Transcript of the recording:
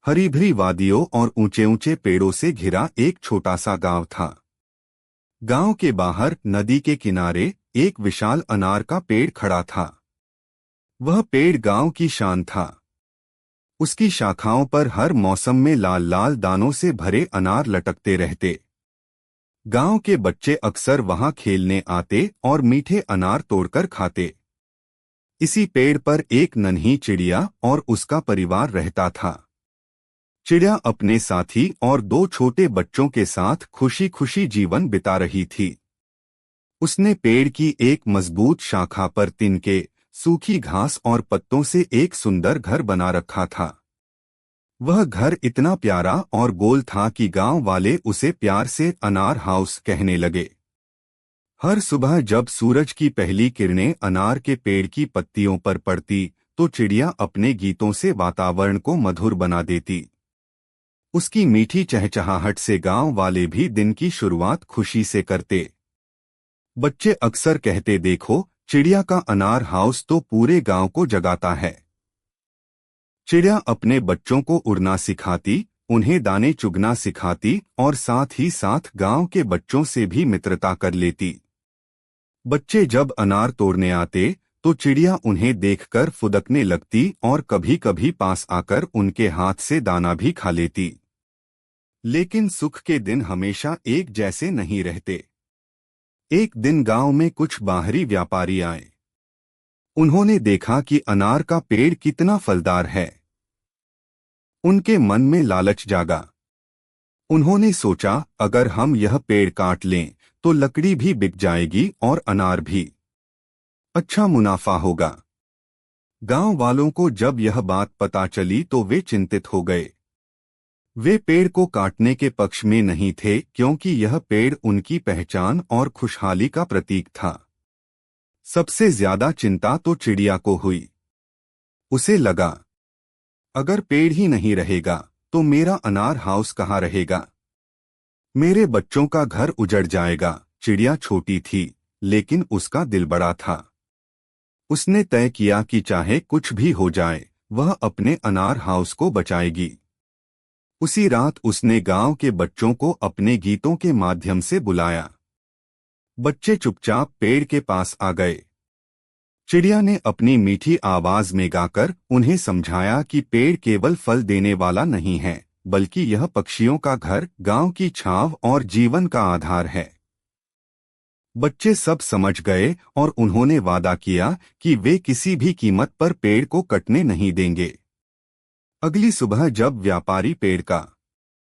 हरी भरी वादियों और ऊंचे ऊंचे पेड़ों से घिरा एक छोटा सा गांव था। गांव के बाहर नदी के किनारे एक विशाल अनार का पेड़ खड़ा था। वह पेड़ गांव की शान था। उसकी शाखाओं पर हर मौसम में लाल लाल दानों से भरे अनार लटकते रहते। गांव के बच्चे अक्सर वहां खेलने आते और मीठे अनार तोड़कर खाते। इसी पेड़ पर एक नन्ही चिड़िया और उसका परिवार रहता था। चिड़िया अपने साथी और दो छोटे बच्चों के साथ खुशी खुशी जीवन बिता रही थी। उसने पेड़ की एक मजबूत शाखा पर तिनके, सूखी घास और पत्तों से एक सुंदर घर बना रखा था। वह घर इतना प्यारा और गोल था कि गांव वाले उसे प्यार से अनार हाउस कहने लगे। हर सुबह जब सूरज की पहली किरणें अनार के पेड़ की पत्तियों पर पड़ती तो चिड़िया अपने गीतों से वातावरण को मधुर बना देती। उसकी मीठी चहचहाहट से गांव वाले भी दिन की शुरुआत खुशी से करते। बच्चे अक्सर कहते, देखो, चिड़िया का अनार हाउस तो पूरे गांव को जगाता है। चिड़िया अपने बच्चों को उड़ना सिखाती, उन्हें दाने चुगना सिखाती और साथ ही साथ गांव के बच्चों से भी मित्रता कर लेती। बच्चे जब अनार तोड़ने आते तो चिड़िया उन्हें देखकर फुदकने लगती और कभी-कभी पास आकर उनके हाथ से दाना भी खा लेती। लेकिन सुख के दिन हमेशा एक जैसे नहीं रहते। एक दिन गांव में कुछ बाहरी व्यापारी आए। उन्होंने देखा कि अनार का पेड़ कितना फलदार है। उनके मन में लालच जागा। उन्होंने सोचा, अगर हम यह पेड़ काट लें तो लकड़ी भी बिक जाएगी और अनार भी। अच्छा मुनाफा होगा। गांव वालों को जब यह बात पता चली तो वे चिंतित हो गए। वे पेड़ को काटने के पक्ष में नहीं थे क्योंकि यह पेड़ उनकी पहचान और खुशहाली का प्रतीक था। सबसे ज्यादा चिंता तो चिड़िया को हुई। उसे लगा, अगर पेड़ ही नहीं रहेगा तो मेरा अनार हाउस कहाँ रहेगा? मेरे बच्चों का घर उजड़ जाएगा। चिड़िया छोटी थी लेकिन उसका दिल बड़ा था। उसने तय किया कि चाहे कुछ भी हो जाए वह अपने अनार हाउस को बचाएगी। उसी रात उसने गांव के बच्चों को अपने गीतों के माध्यम से बुलाया। बच्चे चुपचाप पेड़ के पास आ गए। चिड़िया ने अपनी मीठी आवाज में गाकर उन्हें समझाया कि पेड़ केवल फल देने वाला नहीं है, बल्कि यह पक्षियों का घर, गांव की छांव और जीवन का आधार है। बच्चे सब समझ गए और उन्होंने वादा किया कि वे किसी भी कीमत पर पेड़ को कटने नहीं देंगे। अगली सुबह जब व्यापारी पेड़ का